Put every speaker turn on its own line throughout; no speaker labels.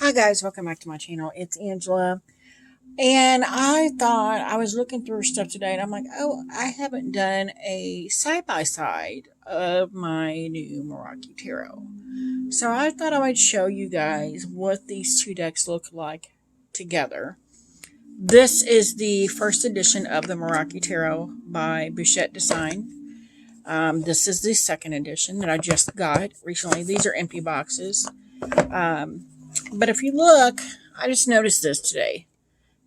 Hi guys, welcome back to my channel. It's Angela. And I thought I was looking through stuff today and I'm like, oh, I haven't done a side-by-side of my new Meraki Tarot. So I thought I would show you guys what these two decks look like together. This is the first edition of the Meraki Tarot by Bouchette Design. This is the second edition that I just got recently. These are empty boxes. But if you look, I just noticed this today.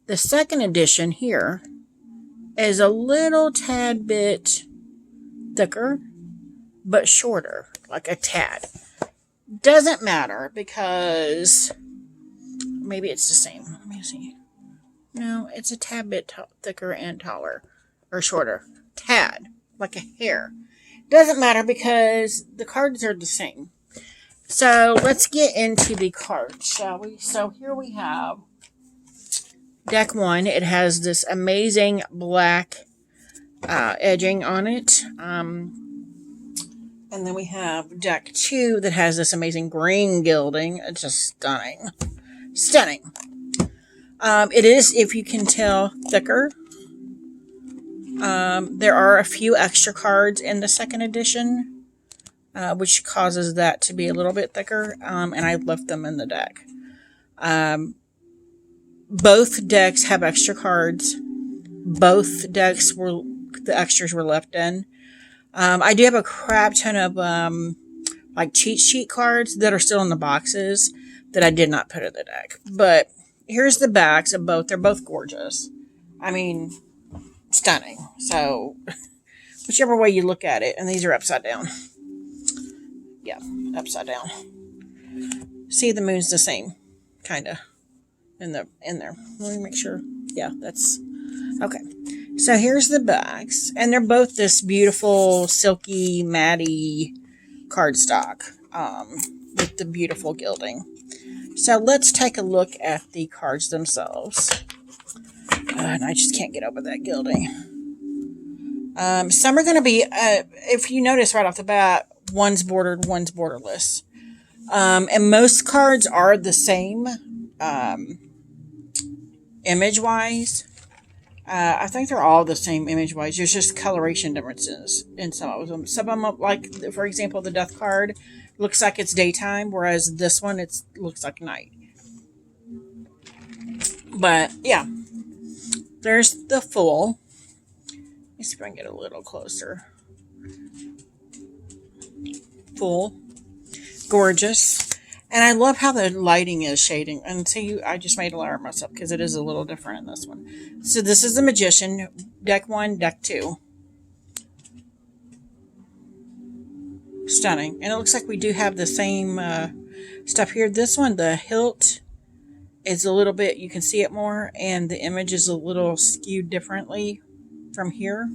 The second edition here is a little tad bit thicker, but shorter, like a tad. Doesn't matter because maybe it's the same. Let me see. No, it's a tad bit thicker and taller, or shorter. Tad, like a hair. Doesn't matter because the cards are the same. So let's get into the cards, shall we? So here we have deck one. It has this amazing black edging on it. And then we have deck two that has this amazing green gilding. It's just stunning. Stunning. It is, if you can tell, thicker. There are a few extra cards in the second edition. Which causes that to be a little bit thicker, and I left them in the deck. Both decks have extra cards. Both decks the extras were left in. I do have a crap ton of like cheat sheet cards that are still in the boxes that I did not put in the deck. But here's the backs of both. They're both gorgeous. I mean, stunning. So whichever way you look at it, and these are upside down. Yeah, upside down. See, the moon's the same, kind of, in there. Let me make sure. Yeah, that's okay. So here's the backs, and they're both this beautiful, silky, matty cardstock with the beautiful gilding. So let's take a look at the cards themselves. And I just can't get over that gilding. Some are going to be, if you notice right off the bat, one's bordered, one's borderless. And most cards are the same image-wise. I think they're all the same image-wise. There's just coloration differences in some of them. Some of them, like, for example, the Death card looks like it's daytime, whereas this one looks like night. But, yeah. There's the Fool. Let's see if I can get a little closer. Full, gorgeous, and I love how the lighting is shading. And see, I just made a layer myself because it is a little different in this one. So this is the Magician, deck one, deck two. Stunning, and it looks like we do have the same stuff here. This one, the hilt is a little bit, you can see it more, and the image is a little skewed differently from here.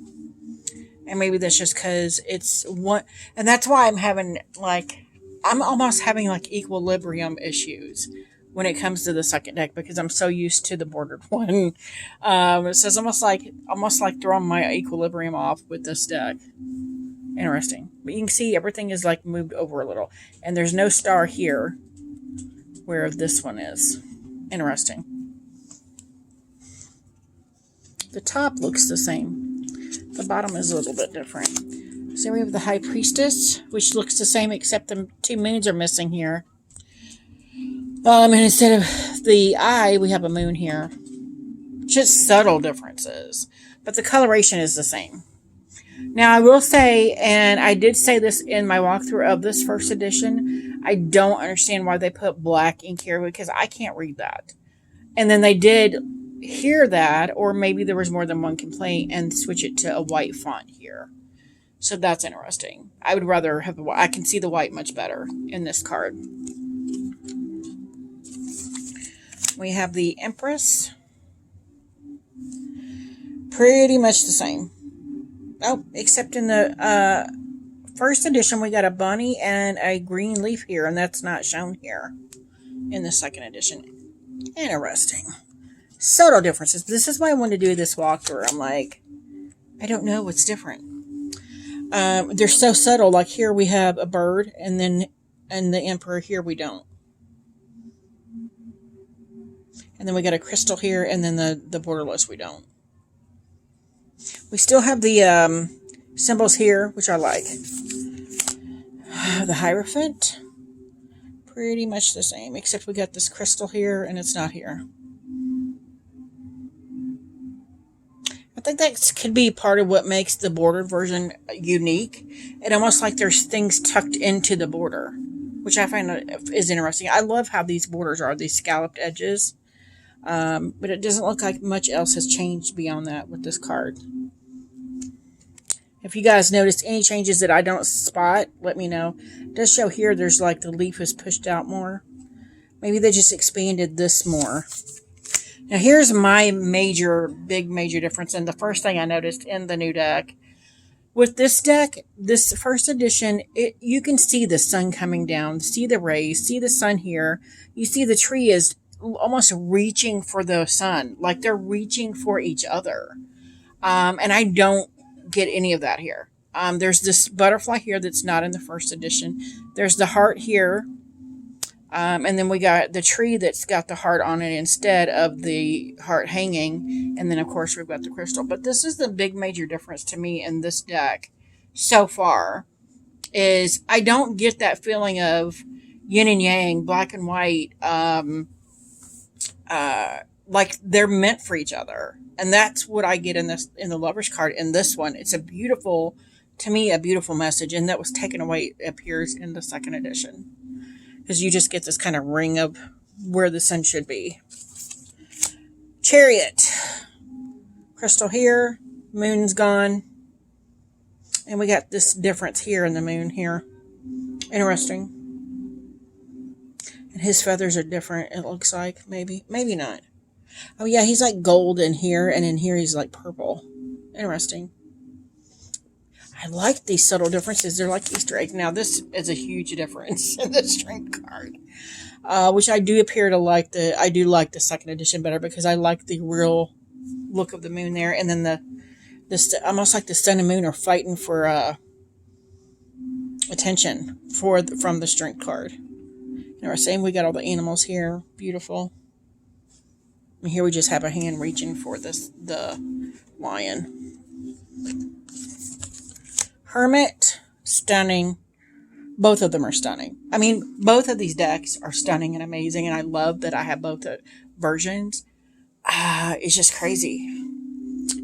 And maybe that's just because it's one, and that's why I'm almost having like equilibrium issues when it comes to the second deck because I'm so used to the bordered one. So it's almost like throwing my equilibrium off with this deck. Interesting. But you can see everything is like moved over a little, and there's no star here where this one is. Interesting. The top looks the same. The bottom is a little bit different. So we have the High Priestess, which looks the same except the two moons are missing here. And instead of the eye, we have a moon here. Just subtle differences. But the coloration is the same. Now, I will say, and I did say this in my walkthrough of this first edition, I don't understand why they put black ink here because I can't read that. And then they did hear that, or maybe there was more than one complaint and switch it to a white font here. So that's interesting. I would rather have I can see the white much better in this card. We have the Empress. Pretty much the same. Oh, except in the first edition we got a bunny and a green leaf here, and that's not shown here in the second edition. Interesting. Subtle differences. This is why I wanted to do this walkthrough. I'm like, I don't know what's different. They're so subtle. Like here we have a bird, and then the emperor here we don't. And then we got a crystal here, and then the borderless we don't. We still have the symbols here, which I like. The Hierophant, pretty much the same, except we got this crystal here, and it's not here. I think that could be part of what makes the bordered version unique. It almost like there's things tucked into the border, which I find is interesting. I love how these borders are, these scalloped edges. But it doesn't look like much else has changed beyond that with this card. If you guys noticed any changes that I don't spot, let me know. It does show here there's like the leaf is pushed out more. Maybe they just expanded this more. Now here's my big major difference. And the first thing I noticed in the new deck. With this deck, this first edition, you can see the sun coming down, see the rays, see the sun here. You see the tree is almost reaching for the sun, like they're reaching for each other. And I don't get any of that here. There's this butterfly here that's not in the first edition. There's the heart here. And then we got the tree that's got the heart on it instead of the heart hanging. And then, of course, we've got the crystal. But this is the big major difference to me in this deck so far, is I don't get that feeling of yin and yang, black and white, like they're meant for each other. And that's what I get in the Lover's card. In this one, it's a beautiful message. And that was taken away, it appears, in the second edition. Because you just get this kind of ring of where the sun should be. Chariot. Crystal here. Moon's gone. And we got this difference here in the moon here. Interesting. And his feathers are different, it looks like. Maybe. Maybe not. Oh yeah, he's like gold in here. And in here he's like purple. Interesting. I like these subtle differences. They're like Easter eggs. Now, this is a huge difference in the strength card, which I do appear to like. I do like the second edition better because I like the real look of the moon there, and then almost like the sun and moon are fighting for attention from the strength card. And we're saying we got all the animals here, beautiful. And here we just have a hand reaching for the lion. Hermit, stunning. Both of them are stunning. I mean, both of these decks are stunning and amazing, and I love that I have both versions. It's just crazy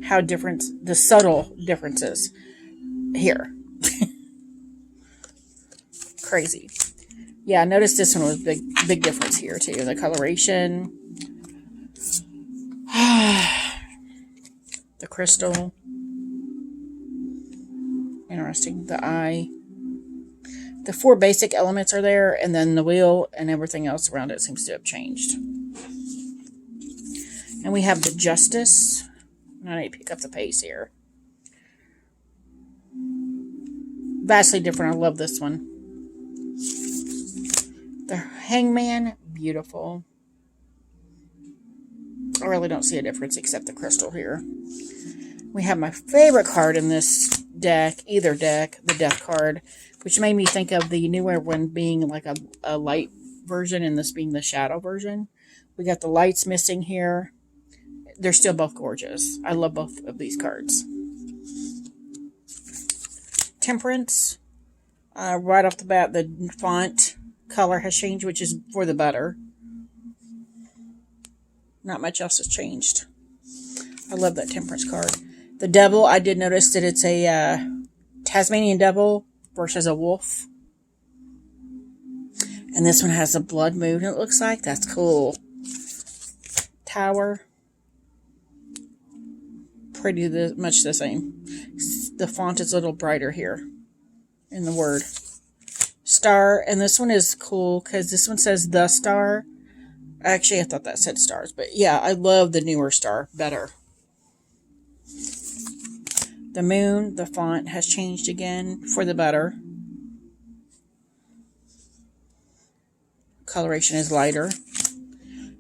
how different, the subtle differences here. Crazy. Yeah, I noticed this one was big difference here too. The coloration. The crystal. Interesting. The eye. The 4 basic elements are there, and then the wheel and everything else around it seems to have changed. And we have the Justice. I need to pick up the pace here. Vastly different. I love this one. The Hangman. Beautiful. I really don't see a difference except the crystal here. We have my favorite card in this deck, the Death card, which made me think of the newer one being like a light version and this being the shadow version. We got the lights missing here. They're still both gorgeous. I love both of these cards. Temperance. Right off the bat, the font color has changed, which is for the better. Not much else has changed. I love that Temperance card. The Devil, I did notice that it's a Tasmanian Devil versus a wolf. And this one has a blood moon, it looks like. That's cool. Tower. Pretty much the same. The font is a little brighter here in the word. Star, and this one is cool because this one says the star. Actually, I thought that said stars, but yeah, I love the newer star better. The moon, the font has changed again for the better. Coloration is lighter.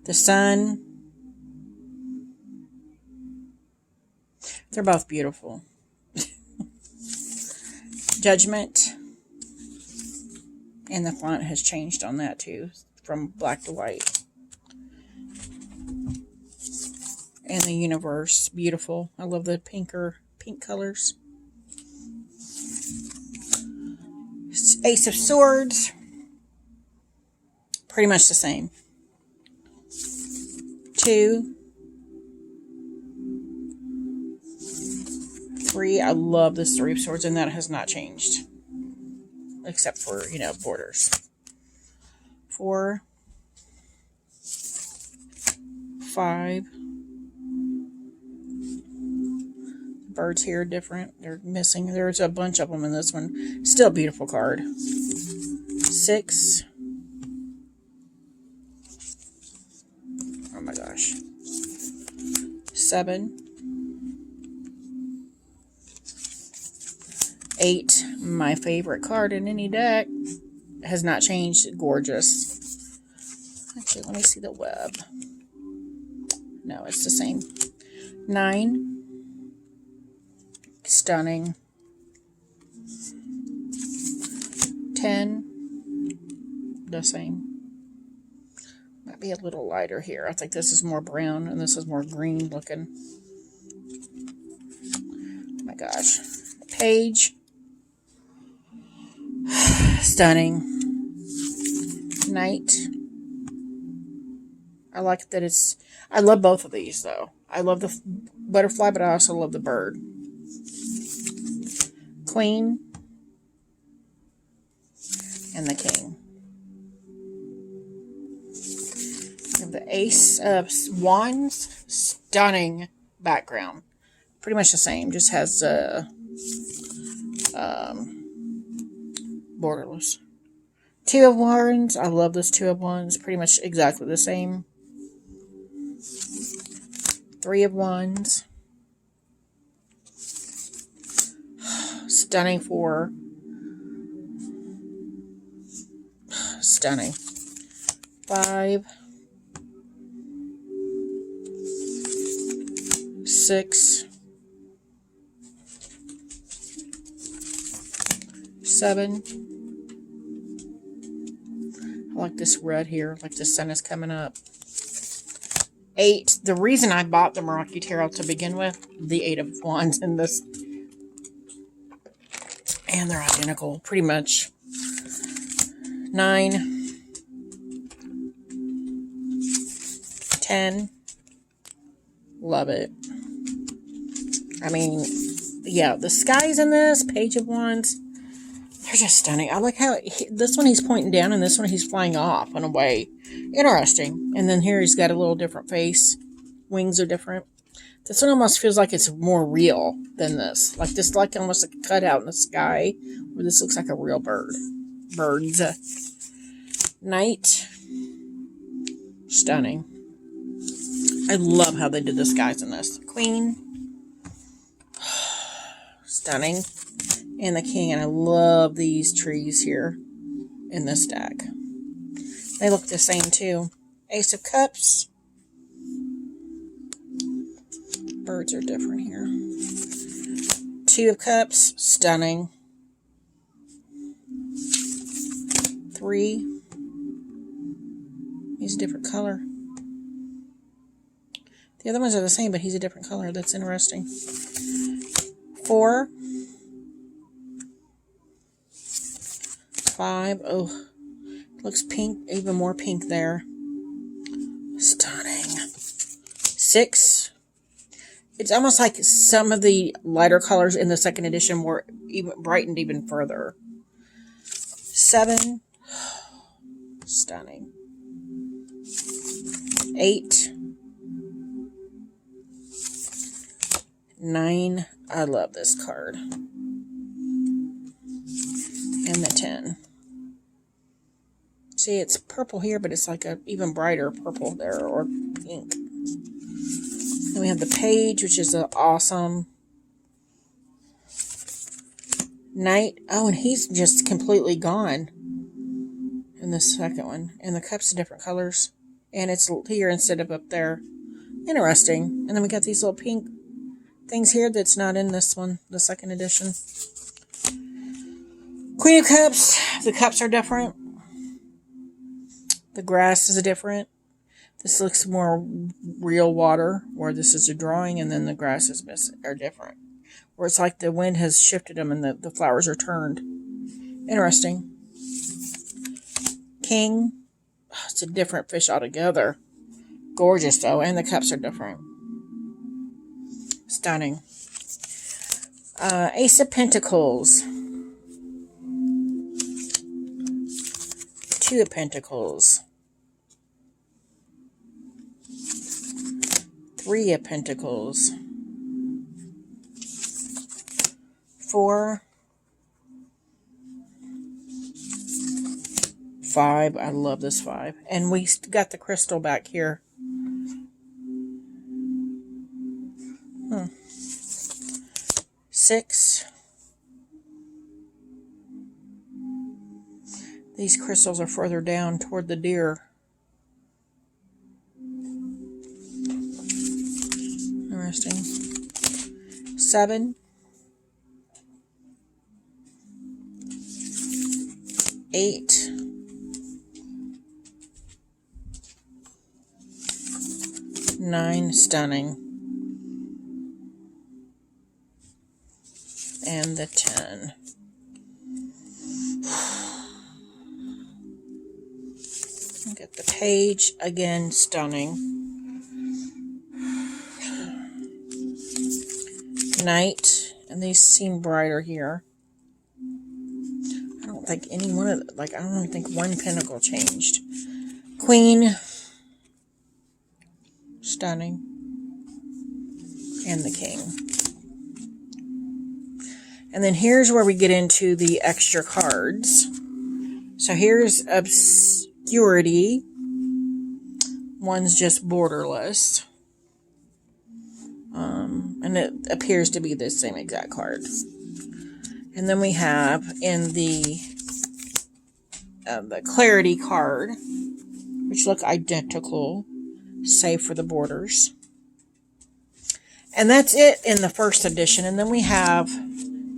The sun. They're both beautiful. Judgment. And the font has changed on that too, from black to white. and the universe. Beautiful. I love the pink colors. Ace of Swords. Pretty much the same. 2, 3. I love this 3 of Swords, and that has not changed. Except for, borders. 4, 5. Birds here are different. They're missing. There's a bunch of them in this one. Still a beautiful card. 6. Oh my gosh. 7. 8. My favorite card in any deck. Has not changed. Gorgeous. Actually, let me see the web. No, it's the same. 9. Stunning. 10. The same. Might be a little lighter here. I think this is more brown and this is more green looking. Oh my gosh. Page. Stunning. Knight. I like that it's... I love both of these though. I love the butterfly, but I also love the bird. Queen. And the king. We have the Ace of Wands. Stunning background. Pretty much the same. Just has borderless. 2 of Wands. I love this 2 of Wands. Pretty much exactly the same. 3 of Wands. Stunning 4. Stunning. 5. 6. 7. I like this red here, like the sun is coming up. 8. The reason I bought the Meraki Tarot to begin with, the 8 of Wands in this. And they're identical, pretty much. 9. 10. Love it. I mean, yeah, the skies in this, Page of Wands, they're just stunning. I like how this one he's pointing down and this one he's flying off and away. Interesting. And then here he's got a little different face. Wings are different. This one almost feels like it's more real than this. Like this, like almost like a cutout in the sky, where this looks like a real bird. Birds. Knight. Stunning. I love how they did the skies in this. Queen. Stunning. And the king. And I love these trees here in this deck. They look the same too. Ace of Cups. Birds are different here. 2 of Cups. Stunning. 3. He's a different color. The other ones are the same, but he's a different color. That's interesting. 4. 5. Oh, looks pink. Even more pink there. Stunning. 6. It's almost like some of the lighter colors in the second edition were even brightened even further. 7. Stunning. 8. 9. I love this card. And the 10. See, it's purple here, but it's like a even brighter purple there, or pink. Then we have the Page, which is awesome. Knight. Oh, and he's just completely gone in the second one. And the Cup's different colors. And it's here instead of up there. Interesting. And then we got these little pink things here that's not in this one, the second edition. Queen of Cups. The cups are different. The grass is different. This looks more real water, where this is a drawing, and then the grasses are different. Where it's like the wind has shifted them and the flowers are turned. Interesting. King. Oh, it's a different fish altogether. Gorgeous, though, and the cups are different. Stunning. Ace of Pentacles. Two of Pentacles. Three of Pentacles. 4. 5. I love this 5. And we got the crystal back here. 6. These crystals are further down toward the deer. Interesting. 7. 8. 9. Stunning. And the 10. Get the page. Again, stunning. Knight. And these seem brighter here. I don't think any one of I don't even think one pentacle changed. Queen. Stunning. And the king. And then here's where we get into the extra cards. So here's obscurity. One's just borderless. And it appears to be the same exact card. And then we have in the clarity card, which look identical, save for the borders. And that's it in the first edition. And then we have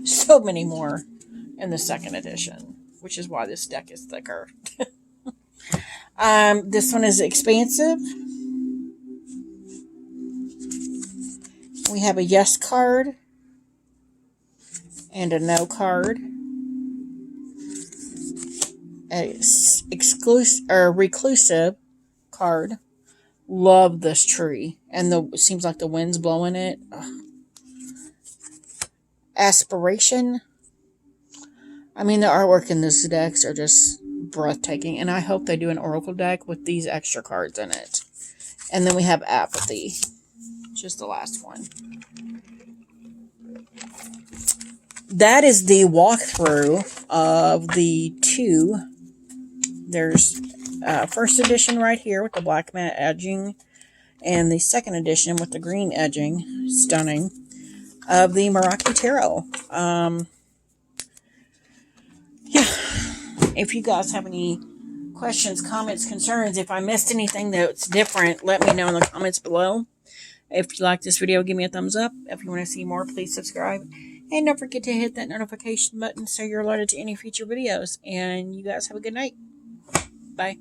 so many more in the second edition, which is why this deck is thicker. This one is expansive. We have a yes card and a no card. A exclusive or reclusive card. Love this tree, and it seems like the wind's blowing it. Ugh. Aspiration. I mean, the artwork in this decks are just breathtaking, and I hope they do an oracle deck with these extra cards in it. And then we have apathy, just the last one. That is the walkthrough of the two. There's first edition right here with the black matte edging, and the second edition with the green edging, stunning, of the Meraki Tarot. Yeah, if you guys have any questions, comments, concerns, if I missed anything that's different, let me know in the comments below. If you like this video, give me a thumbs up. If you want to see more, please subscribe. And don't forget to hit that notification button so you're alerted to any future videos. And you guys have a good night. Bye.